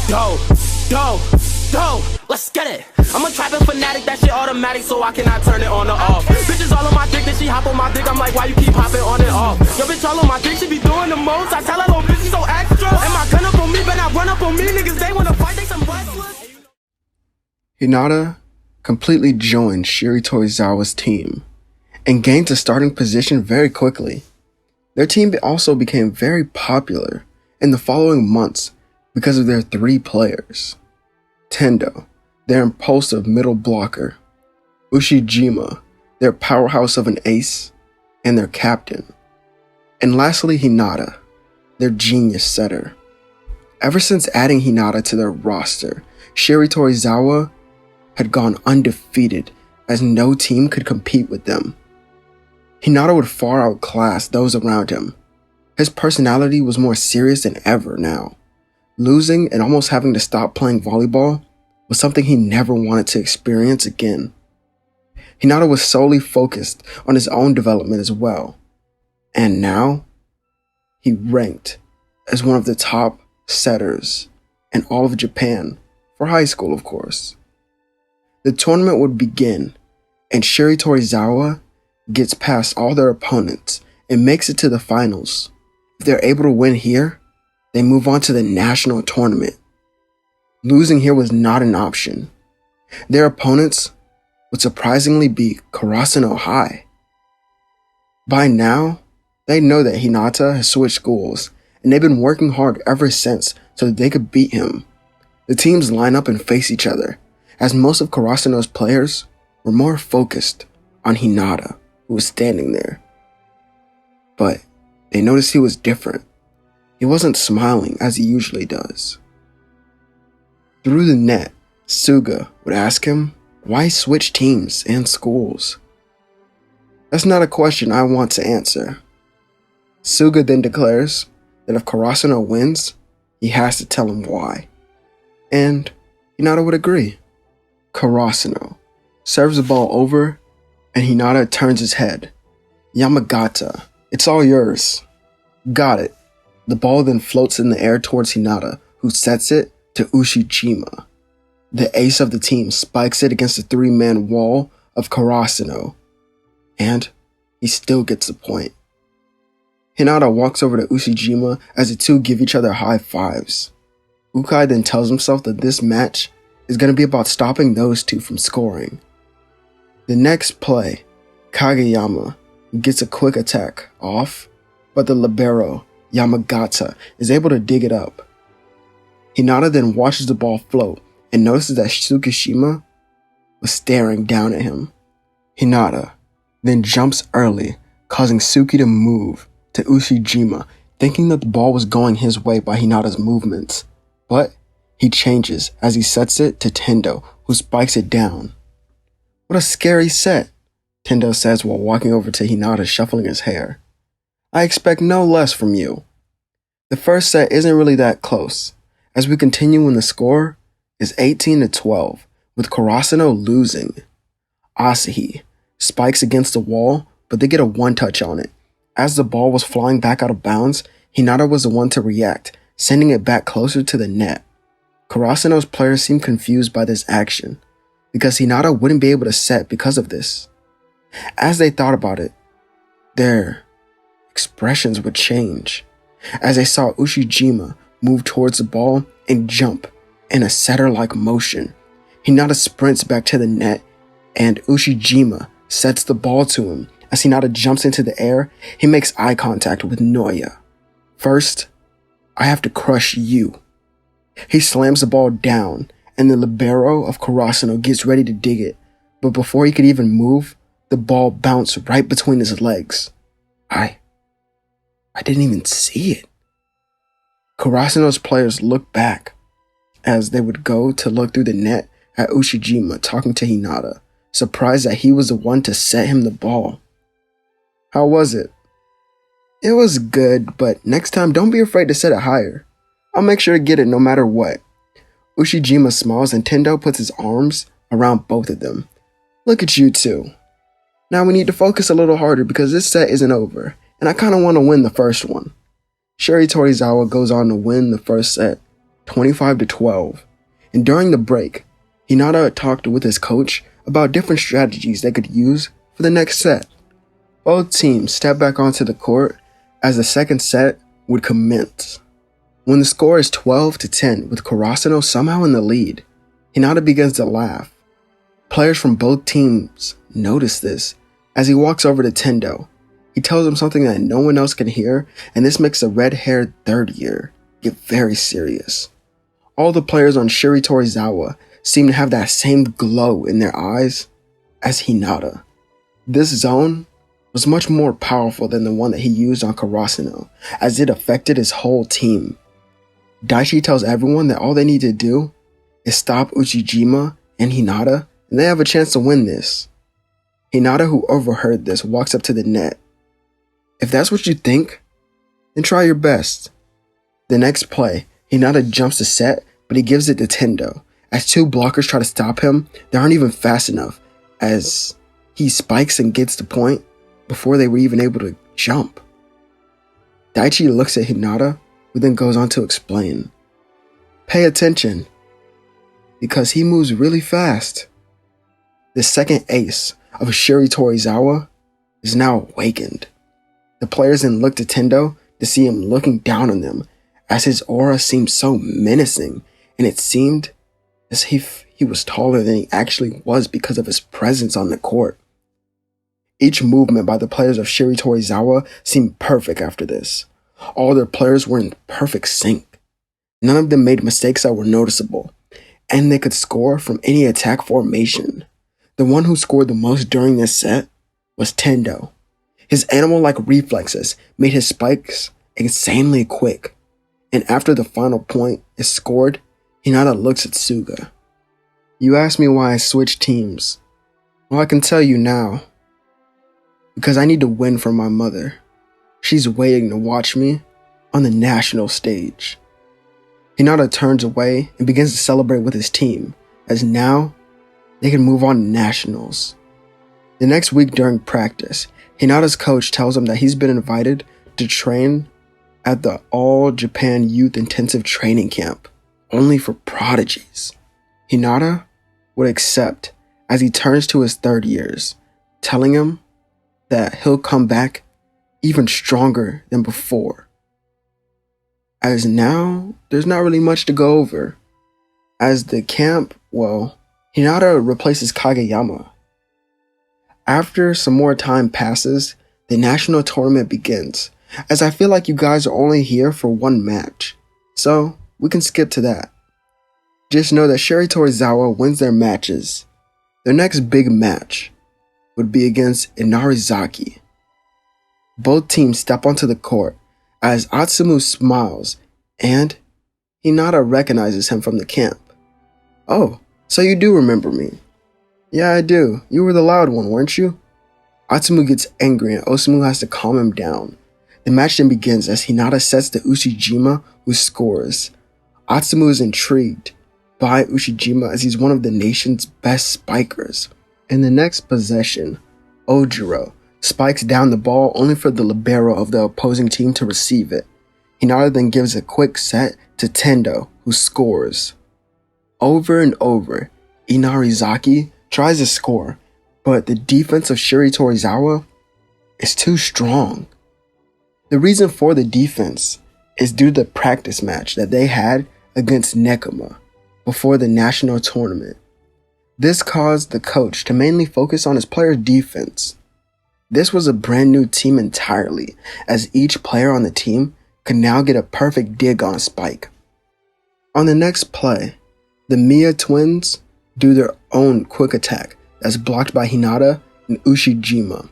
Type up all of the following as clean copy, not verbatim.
Dope, dope, dope, let's get it. I'm a trapping fanatic, that shit automatic, so I cannot turn it on or off. Bitches all on my dick, then she hop on my dick, I'm like, why you keep hopping on and off? Yo, bitch all on my dick, she be doing the most. I tell her, little bitch, she so extra. And my gun up on me, but not run up on me. Niggas, they wanna fight, they some wrestlers. Hinata completely joined Shiri Torizawa's team and gained a starting position very quickly. Their team also became very popular in the following months because of their 3 players. Tendo, their impulsive middle blocker, Ushijima, their powerhouse of an ace, and their captain. And lastly, Hinata, their genius setter. Ever since adding Hinata to their roster, Shiri Torizawa had gone undefeated as no team could compete with them. Hinata would far outclass those around him. His personality was more serious than ever now. Losing and almost having to stop playing volleyball was something he never wanted to experience again. Hinata was solely focused on his own development as well. And now, he ranked as one of the top setters in all of Japan, for high school of course. The tournament would begin, and Shiri Torizawa gets past all their opponents and makes it to the finals. If they're able to win here, they move on to the national tournament. Losing here was not an option. Their opponents would surprisingly be Karasuno High. By now, they know that Hinata has switched schools, and they've been working hard ever since so that they could beat him. The teams line up and face each other, as most of Karasuno's players were more focused on Hinata, who was standing there. But they noticed he was different. He wasn't smiling as he usually does. Through the net, Suga would ask him why switch teams and schools. That's not a question I want to answer. Suga then declares that if Karasuno wins, he has to tell him why. And Hinata would agree. Karasuno serves the ball over, and Hinata turns his head. Yamagata, it's all yours. Got it. The ball then floats in the air towards Hinata, who sets it to Ushijima. The ace of the team spikes it against the 3-man wall of Karasuno, and he still gets the point. Hinata walks over to Ushijima as the two give each other high fives. Ukai then tells himself that this match is going to be about stopping those two from scoring. The next play, Kageyama gets a quick attack off, but the libero, Yamagata, is able to dig it up. Hinata then watches the ball float and notices that Tsukishima was staring down at him. Hinata then jumps early, causing Suki to move to Ushijima, thinking that the ball was going his way by Hinata's movements. But he changes as he sets it to Tendo, who spikes it down. What a scary set, Tendo says while walking over to Hinata shuffling his hair. I expect no less from you. The first set isn't really that close, as we continue when the score is 18-12, with Karasuno losing. Asahi spikes against the wall, but they get a one-touch on it. As the ball was flying back out of bounds, Hinata was the one to react, sending it back closer to the net. Karasuno's players seemed confused by this action, because Hinata wouldn't be able to set because of this. As they thought about it, their expressions would change, as they saw Ushijima move towards the ball and jump in a setter-like motion. Hinata sprints back to the net, and Ushijima sets the ball to him. As Hinata jumps into the air, he makes eye contact with Noya. First, I have to crush you. He slams the ball down, and the libero of Karasuno gets ready to dig it, but before he could even move, the ball bounced right between his legs. I didn't even see it. Karasuno's players looked back as they would go to look through the net at Ushijima talking to Hinata, surprised that he was the one to set him the ball. How was it? It was good, but next time don't be afraid to set it higher. I'll make sure to get it no matter what. Ushijima smiles and Tendo puts his arms around both of them. Look at you two. Now we need to focus a little harder because this set isn't over, and I kind of want to win the first one. Shiri Torizawa goes on to win the first set 25-12. And during the break, Hinata talked with his coach about different strategies they could use for the next set. Both teams stepped back onto the court as the second set would commence. When the score is 12-10 with Karasuno somehow in the lead, Hinata begins to laugh. Players from both teams notice this as he walks over to Tendo. He tells him something that no one else can hear, and this makes the red-haired third year get very serious. All the players on Shiritorizawa seem to have that same glow in their eyes as Hinata. This zone was much more powerful than the one that he used on Karasuno, as it affected his whole team. Daichi tells everyone that all they need to do is stop Uchijima and Hinata, and they have a chance to win this. Hinata, who overheard this, walks up to the net. If that's what you think, then try your best. The next play, Hinata jumps the set, but he gives it to Tendo. As two blockers try to stop him, they aren't even fast enough, as he spikes and gets the point before they were even able to jump. Daichi looks at Hinata, who then goes on to explain. Pay attention, because he moves really fast. The second ace of Shiritorizawa is now awakened. The players then look to Tendo to see him looking down on them, as his aura seemed so menacing, and it seemed as if he was taller than he actually was because of his presence on the court. Each movement by the players of Shiritorizawa seemed perfect after this. All their players were in perfect sync. None of them made mistakes that were noticeable, and they could score from any attack formation. The one who scored the most during this set was Tendo. His animal-like reflexes made his spikes insanely quick, and after the final point is scored, Hinata looks at Suga. You asked me why I switched teams. Well, I can tell you now. Because I need to win for my mother. She's waiting to watch me on the national stage. Hinata turns away and begins to celebrate with his team, as now they can move on to nationals. The next week during practice, Hinata's coach tells him that he's been invited to train at the All Japan Youth Intensive Training Camp, only for prodigies. Hinata would accept as he turns to his third years, telling him that he'll come back even stronger than before. As now, there's not really much to go over. As the camp, Hinata replaces Kageyama. After some more time passes, the national tournament begins, as I feel like you guys are only here for one match, so we can skip to that. Just know that Shiritorizawa wins their matches. Their next big match would be against Inarizaki. Both teams step onto the court as Atsumu smiles and Hinata recognizes him from the camp. Oh, so you do remember me. Yeah, I do. You were the loud one, weren't you? Atsumu gets angry and Osamu has to calm him down. The match then begins as Hinata sets to Ushijima, who scores. Atsumu is intrigued by Ushijima as he's one of the nation's best spikers. In the next possession, Ojiro spikes down the ball only for the libero of the opposing team to receive it. Hinata then gives a quick set to Tendo, who scores. Over and over, Inarizaki tries to score, but the defense of Shiritorizawa is too strong. The reason for the defense is due to the practice match that they had against Nekoma before the national tournament. This caused the coach to mainly focus on his players' defense. This was a brand new team entirely, as each player on the team could now get a perfect dig on a spike. On the next play, the Miya twins do their own quick attack that's blocked by Hinata and Ushijima.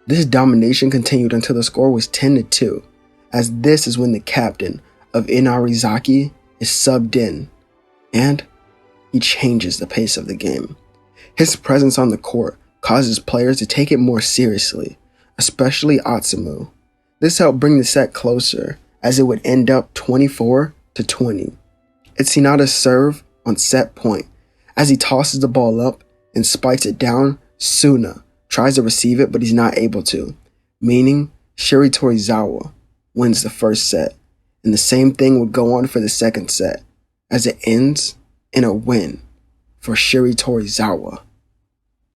This domination continued until the score was 10-2, as this is when the captain of Inarizaki is subbed in, and he changes the pace of the game. His presence on the court causes players to take it more seriously, especially Atsumu. This helped bring the set closer, as it would end up 24-20. It's Hinata's serve on set point. As he tosses the ball up and spikes it down, Suna tries to receive it, but he's not able to, meaning Shiritorizawa wins the first set, and the same thing would go on for the second set. as it ends in a win for Shiritorizawa.